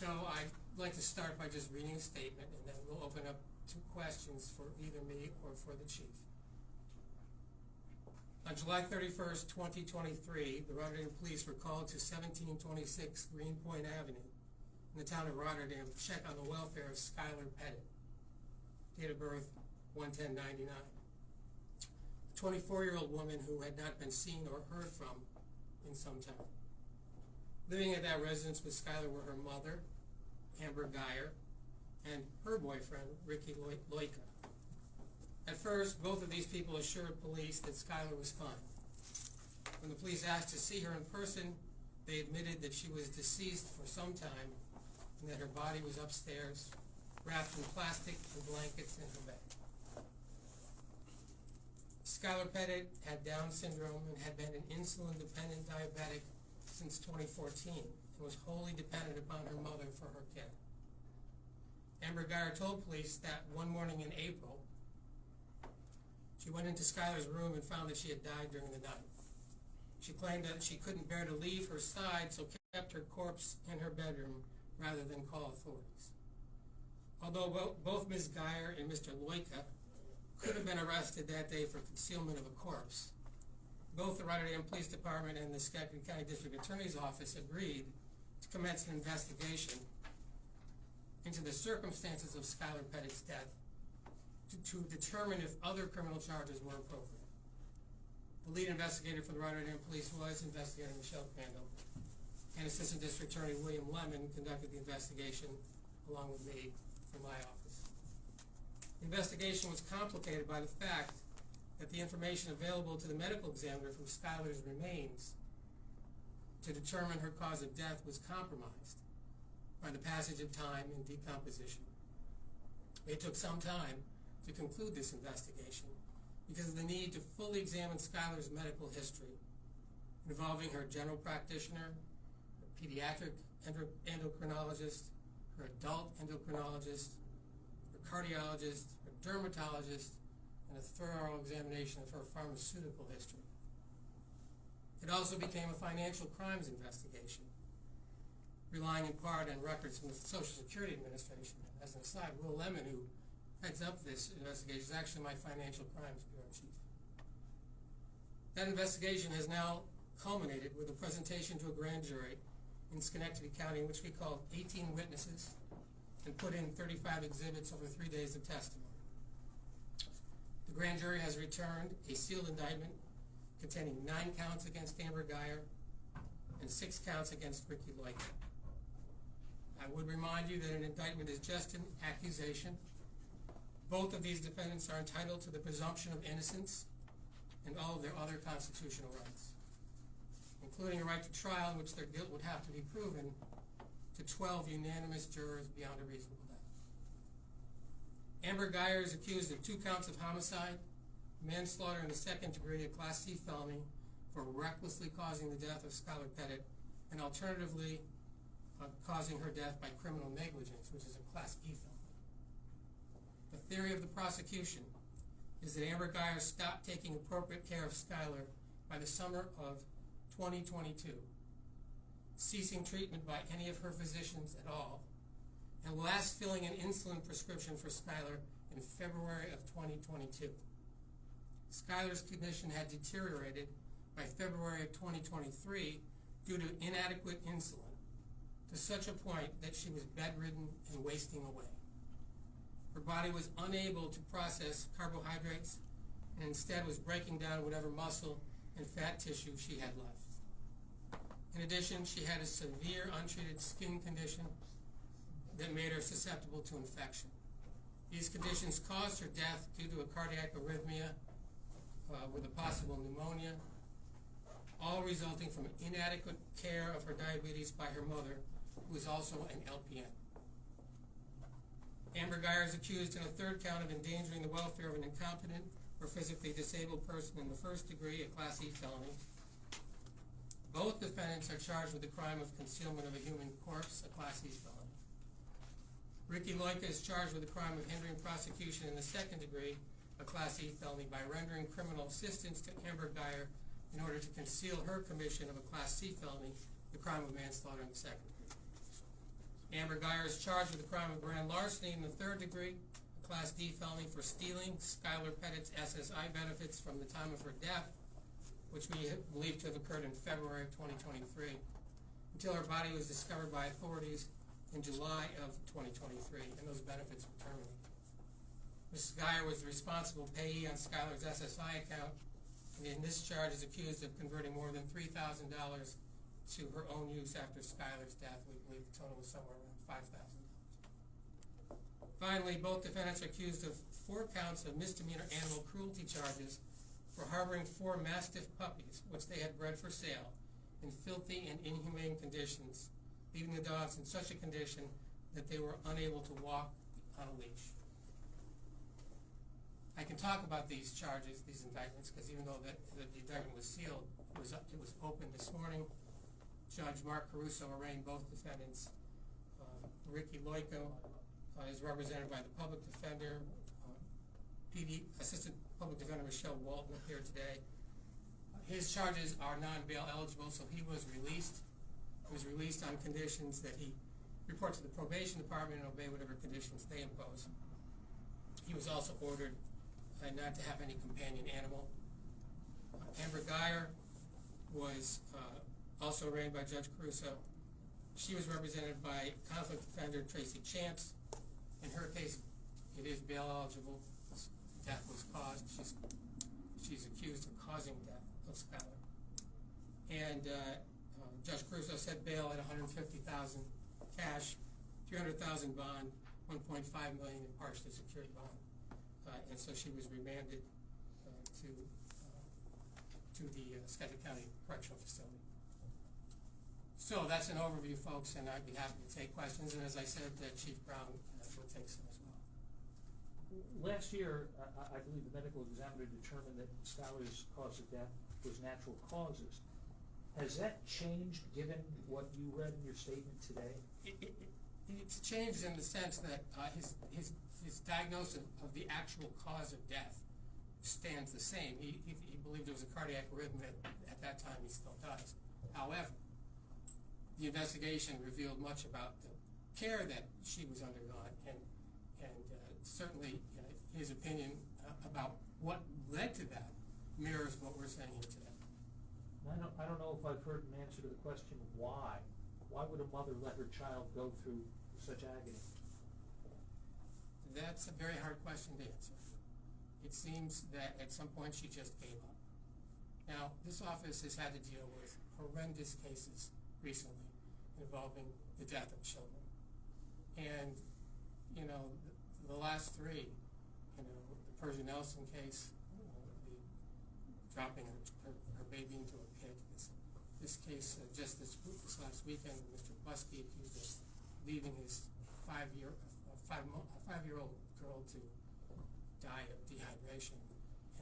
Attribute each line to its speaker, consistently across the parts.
Speaker 1: So I'd like to start by just reading a statement, and then we'll open up to questions for either me or for the chief. On July 31st, 2023, the Rotterdam police were called to 1726 Greenpoint Avenue in the town of Rotterdam to check on the welfare of Skylar Pettit, date of birth 1/10/99. A 24-year-old woman who had not been seen or heard from in some time. Living at that residence with Skylar were her mother, Amber Geyer, and her boyfriend, Ricky Loika. At first, both of these people assured police that Skylar was fine. When the police asked to see her in person, they admitted that she was deceased for some time and that her body was upstairs, wrapped in plastic and blankets in her bed. Skylar Pettit had Down syndrome and had been an insulin-dependent diabetic since 2014 and was wholly dependent upon her mother for her care. Amber Geyer told police that one morning in April, she went into Skylar's room and found that she had died during the night. She claimed that she couldn't bear to leave her side, so kept her corpse in her bedroom rather than call authorities. Although both Ms. Geyer and Mr. Loika could have been arrested that day for concealment of a corpse, both the Rotterdam Police Department and the Schenectady County District Attorney's Office agreed to commence an investigation into the circumstances of Skylar Pettit's death to determine if other criminal charges were appropriate. The lead investigator for the Rotterdam Police was Investigator Michelle Crandall, and Assistant District Attorney William Lemon conducted the investigation along with me from my office. The investigation was complicated by the fact that the information available to the medical examiner from Skylar's remains to determine her cause of death was compromised by the passage of time and decomposition. It took some time to conclude this investigation because of the need to fully examine Skylar's medical history involving her general practitioner, her pediatric endocrinologist, her adult endocrinologist, her cardiologist, her dermatologist, and a thorough examination of her pharmaceutical history. It also became a financial crimes investigation, relying in part on records from the Social Security Administration. As an aside, Will Lemon, who heads up this investigation, is actually my financial crimes bureau chief. That investigation has now culminated with a presentation to a grand jury in Schenectady County in which we called 18 witnesses and put in 35 exhibits over 3 days of testimony. The grand jury has returned a sealed indictment containing 9 counts against Amber Geyer and 6 counts against Ricky Loika. I would remind you that an indictment is just an accusation. Both of these defendants are entitled to the presumption of innocence and all of their other constitutional rights, including a right to trial in which their guilt would have to be proven to 12 unanimous jurors beyond a reasonable doubt. Amber Geyer is accused of 2 counts of homicide, manslaughter in the second degree, a Class C felony for recklessly causing the death of Skylar Pettit, and alternatively causing her death by criminal negligence, which is a Class E felony. The theory of the prosecution is that Amber Geyer stopped taking appropriate care of Skylar by the summer of 2022, ceasing treatment by any of her physicians at all, and last filling an insulin prescription for Skylar in February of 2022. Skylar's condition had deteriorated by February of 2023 due to inadequate insulin, to such a point that she was bedridden and wasting away. Her body was unable to process carbohydrates and instead was breaking down whatever muscle and fat tissue she had left. In addition, she had a severe untreated skin condition that made her susceptible to infection. These conditions caused her death due to a cardiac arrhythmia with a possible pneumonia, all resulting from inadequate care of her diabetes by her mother, who is also an LPN. Amber Geyer is accused in a 3rd count of endangering the welfare of an incompetent or physically disabled person in the 1st degree, a Class E felony. Both defendants are charged with the crime of concealment of a human corpse, a Class E felony. Ricky Loika is charged with the crime of hindering prosecution in the 2nd degree, a Class E felony, by rendering criminal assistance to Amber Geyer in order to conceal her commission of a Class C felony, the crime of manslaughter in the 2nd degree. Amber Geyer is charged with the crime of grand larceny in the 3rd degree, a Class D felony for stealing Skylar Pettit's SSI benefits from the time of her death, which we believe to have occurred in February of 2023, until her body was discovered by authorities in July of 2023, and those benefits were terminated. Mrs. Geyer was the responsible payee on Skylar's SSI account, and in this charge is accused of converting more than $3,000 to her own use after Skylar's death. We believe the total was somewhere around $5,000. Finally, both defendants are accused of 4 counts of misdemeanor animal cruelty charges for harboring 4 Mastiff puppies, which they had bred for sale, in filthy and inhumane conditions, leaving the dogs in such a condition that they were unable to walk on a leash. I can talk about these charges, these indictments, because even though the indictment was sealed, it was open this morning. Judge Mark Caruso arraigned both defendants. Ricky Loico is represented by the public defender. PD Assistant Public Defender Michelle Walton here today. His charges are non-bail eligible, so he was released. He was released on conditions that he report to the probation department and obey whatever conditions they impose. He was also ordered not to have any companion animal. Amber Geyer was also arraigned by Judge Caruso. She was represented by conflict defender Tracy Chance. In her case, it is bail eligible. Death was caused. She's accused of causing death of Skylar. And Judge Caruso set bail at $150,000 cash, $300,000 bond, $1.5 million in partially secured bond. And so she was remanded to the Schenectady Correctional Facility. So that's an overview, folks, and I'd be happy to take questions. And as I said, Chief Brown will take some as well.
Speaker 2: Last year, I believe the medical examiner determined that Skylar's cause of death was natural causes. Has that changed given what you read in your statement today?
Speaker 1: It's changed in the sense that his diagnosis of the actual cause of death stands the same. He believed it was a cardiac arrhythmia. At that time, he still does. However, the investigation revealed much about the care that she was undergone, and certainly his opinion about what led to that mirrors what we're saying here today.
Speaker 2: I don't know if I've heard an answer to the question why. Why would a mother let her child go through such agony?
Speaker 1: That's a very hard question to answer. It seems that at some point she just gave up. Now, this office has had to deal with horrendous cases recently involving the death of children. And, the last 3, the Persia Nelson case, the dropping her baby into a pit. This case, just this last weekend, Mr. Busky accused of leaving his 5-year-old girl to die of dehydration.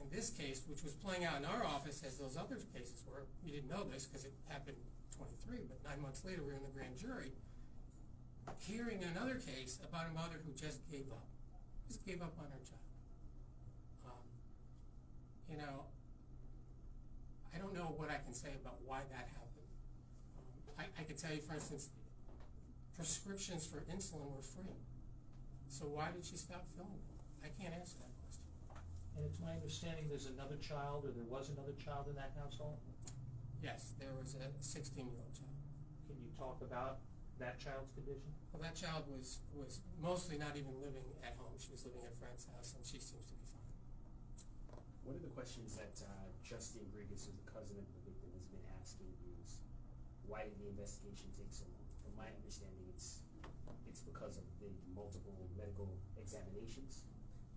Speaker 1: And this case, which was playing out in our office as those other cases were, we didn't know this because it happened in 23, but 9 months later we were in the grand jury hearing another case about a mother who just gave up on her child. I don't know what I can say about why that happened. I can tell you, for instance, prescriptions for insulin were free. So why did she stop filling them? I can't answer that question.
Speaker 2: And it's my understanding there's another child, or there was another child in that household?
Speaker 1: Yes, there was a 16-year-old child.
Speaker 2: Can you talk about that child's condition?
Speaker 1: Well, that child was mostly not even living at home. She was living at a friend's house, and she seems to be fine.
Speaker 3: One of the questions that Justine Briggs, who's the cousin of the victim, has been asking is, why did the investigation take so long? From my understanding, it's because of the multiple medical examinations.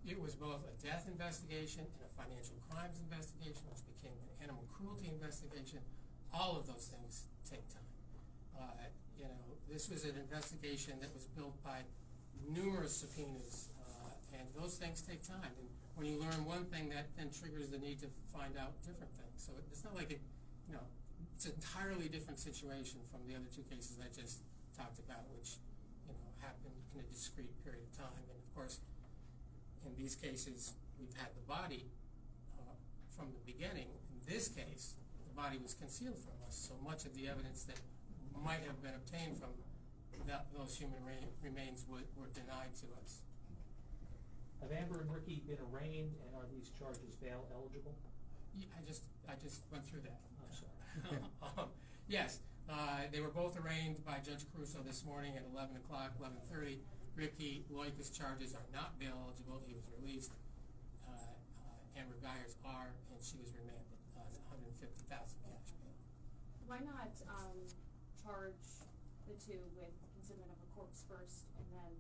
Speaker 1: It was both a death investigation and a financial crimes investigation, which became an animal cruelty investigation. All of those things take time. This was an investigation that was built by numerous subpoenas, and those things take time. And when you learn one thing, that then triggers the need to find out different things. So it's not like it's an entirely different situation from the other 2 cases I just talked about, which happened in a discrete period of time. And of course, in these cases, we've had the body from the beginning. In this case, the body was concealed from us, so much of the evidence that might have been obtained from those human remains were denied to us.
Speaker 2: Have Amber and Ricky been arraigned, and are these charges bail eligible?
Speaker 1: Yeah, I just went through that.
Speaker 2: I'm sorry.
Speaker 1: Yes, they were both arraigned by Judge Caruso this morning at 11 o'clock, 11:30. Ricky Loika's charges are not bail eligible. He was released. Amber Geyer's are, and she was remanded on $150,000 cash bail.
Speaker 4: Why not charge the two with concealment of a corpse first, and then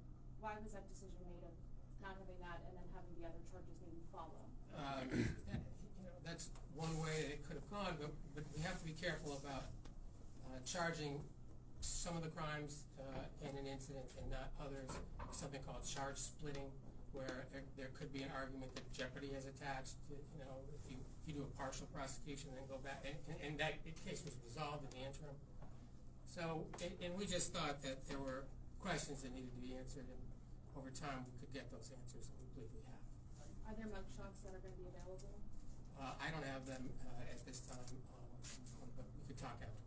Speaker 4: why was that decision made of not having that and then having the other charges maybe follow?
Speaker 1: That's one way that it could have gone, but we have to be careful about charging some of the crimes in an incident and not others. Something called charge splitting, where there could be an argument that jeopardy is attached. If you do a partial prosecution and then go back, and that case was resolved in the interim. So, and we just thought that there were questions that needed to be answered, and over time we could get those answers, and we believe we have.
Speaker 4: Are there mugshots that are going to be available?
Speaker 1: I don't have them at this time, but we could talk afterwards.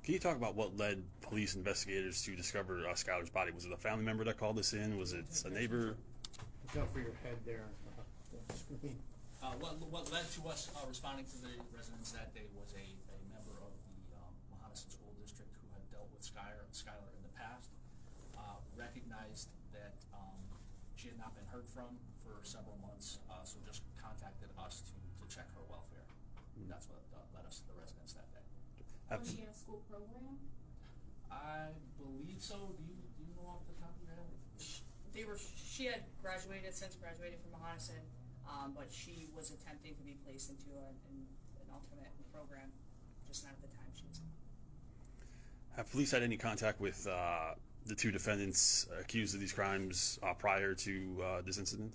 Speaker 5: Can you talk about what led police investigators to discover Skylar's body? Was it a family member that called us in? Was it a neighbor?
Speaker 6: Look out for your head there. Screen.
Speaker 7: What led to us responding to the residents that day was a member of the Mohonasen School District who had dealt with Skylar in the past, recognized that she had not been heard from for several months, so just contacted us to check her welfare. That's what led us to the residents that day.
Speaker 4: Was she in a school program?
Speaker 7: I believe so. Do you know off the top of your head?
Speaker 8: She had since graduated from Mohonasen, but she was attempting to be placed into an alternate program, just not at the time she was in.
Speaker 5: Have police had any contact with the two defendants accused of these crimes prior to this incident?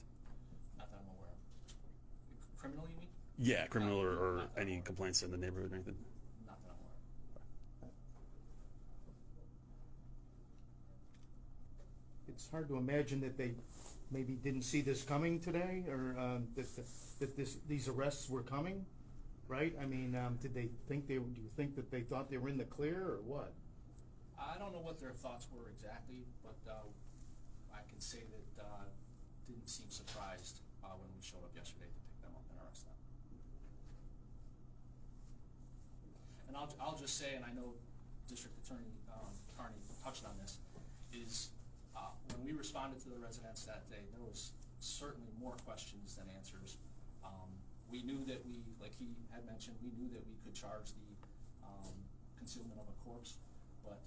Speaker 7: Not that I'm aware of. Criminal, you mean?
Speaker 5: Yeah, criminal or any complaints in the neighborhood or anything?
Speaker 7: Not that I'm aware of.
Speaker 6: It's hard to imagine that they maybe didn't see this coming today, or that these arrests were coming, right? I mean, do you think that they thought they were in the clear, or what?
Speaker 7: I don't know what their thoughts were exactly, but I can say that didn't seem surprised when we showed up yesterday to pick them up and arrest them. And I'll just say, and I know District Attorney Carney touched on this, is when we responded to the residents that day, there was certainly more questions than answers. We knew that like he had mentioned, we knew that we could charge the concealment of a corpse, but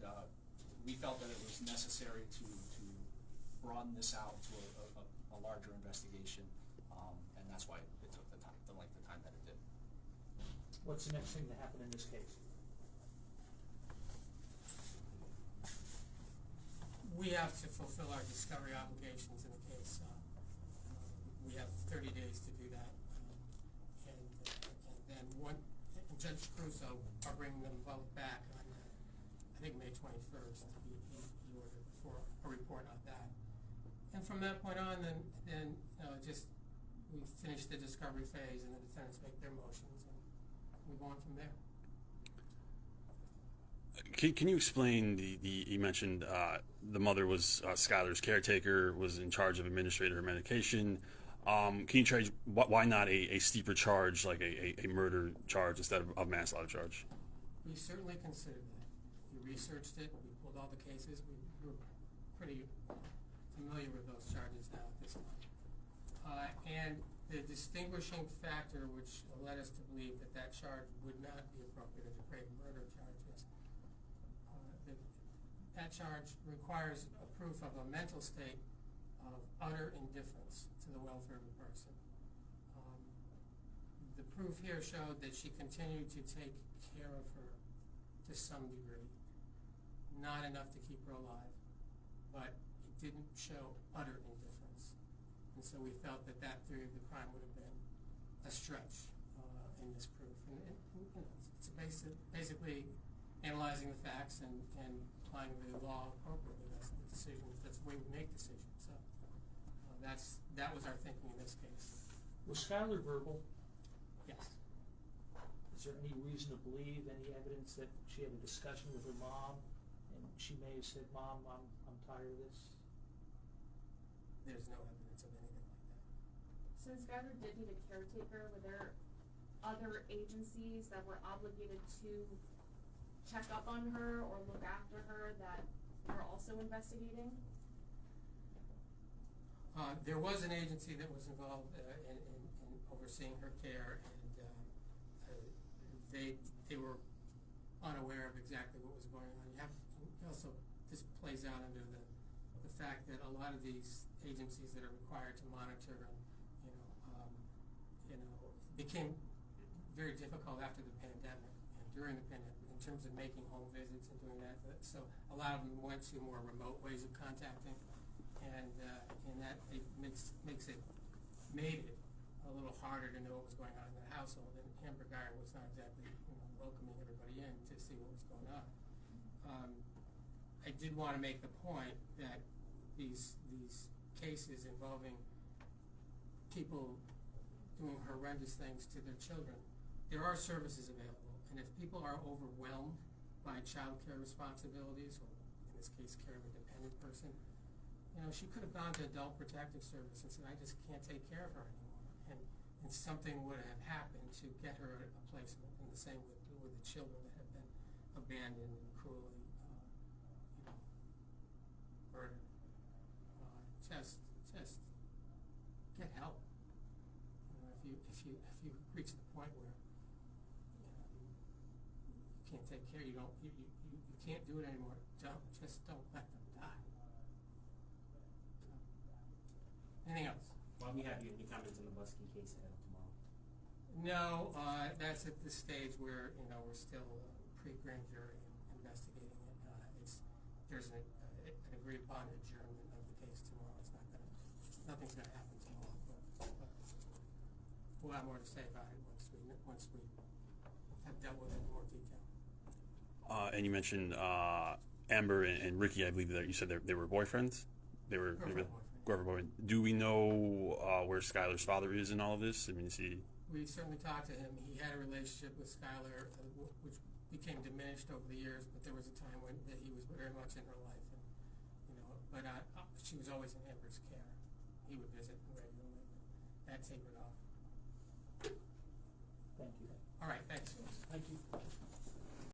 Speaker 7: we felt that it was necessary to broaden this out to a larger investigation, and that's why it took the length of time that it did.
Speaker 2: What's the next thing to happen in this case?
Speaker 1: We have to fulfill our discovery obligations in the case. We have 30 days to do that, and then and Judge Caruso are bringing them both back on, I think, May 21st. He ordered for a report on that, and from that point on, then we finish the discovery phase, and the defendants make their motions, and move on from there.
Speaker 5: Can you explain you mentioned the mother was Skylar's caretaker, was in charge of administrating her medication. Can you why not a steeper charge, like a murder charge instead of a manslaughter charge?
Speaker 1: We certainly considered that. We researched it. We pulled all the cases. We're pretty familiar with those charges now at this point. And the distinguishing factor which led us to believe that charge would not be appropriate as a grave murder charge is that charge requires a proof of a mental state of utter indifference to the welfare of a person. The proof here showed that she continued to take care of her to some degree. Not enough to keep her alive, but it didn't show utter indifference. And so we felt that theory of the crime would have been a stretch in this proof. And it's basically analyzing the facts and applying the law appropriately. That's the decision. That's the way we make decisions. So that was our thinking in this case.
Speaker 2: Was Skylar verbal?
Speaker 1: Yes.
Speaker 2: Is there any reason to believe, any evidence that she had a discussion with her mom and she she may have said, Mom, I'm tired of this?
Speaker 1: There's no evidence of anything like that.
Speaker 4: Since Skylar did need a caretaker, were there other agencies that were obligated to check up on her or look after her that were also investigating?
Speaker 1: There was an agency that was involved in overseeing her care, and they were unaware of exactly what was going on. Also, this plays out under the fact that a lot of these agencies that are required to monitor, became very difficult after the pandemic and during the pandemic in terms of making home visits and doing that. So a lot of them went to more remote ways of contacting, and that it made it a little harder to know what was going on in the household. And Amber Geyer was not exactly welcoming everybody in to see what was going on. I did want to make the point that these cases involving people doing horrendous things to their children, there are services available, and if people are overwhelmed by child care responsibilities, or in this case care of a dependent person, she could have gone to Adult Protective Service and said, I just can't take care of her anymore, and something would have happened to get her a placement. And the same with the children that have been abandoned and cruelly murdered. Just get help. If you reach the point where you can't take care, you can't do it anymore, don't let them die. Anything else?
Speaker 3: Well, we have any comments on the Busky case ahead of tomorrow?
Speaker 1: No, that's at the stage where we're still pre-grand jury investigating it. There's an agreed upon adjournment of the case tomorrow. Nothing's going to happen tomorrow, but we'll have more to say about it once we have dealt with it in more detail.
Speaker 5: And you mentioned Amber and Ricky. I believe that you said they were boyfriends. They were boyfriend. Do we know where Skylar's father is in all of this? I mean, is he?
Speaker 1: We certainly talked to him. He had a relationship with Skylar, which became diminished over the years. But there was a time when that he was very much in her life, and but she was always in Amber's care. He would visit regularly. That tapered off.
Speaker 2: Thank you.
Speaker 1: All right, thanks.
Speaker 2: Thank you.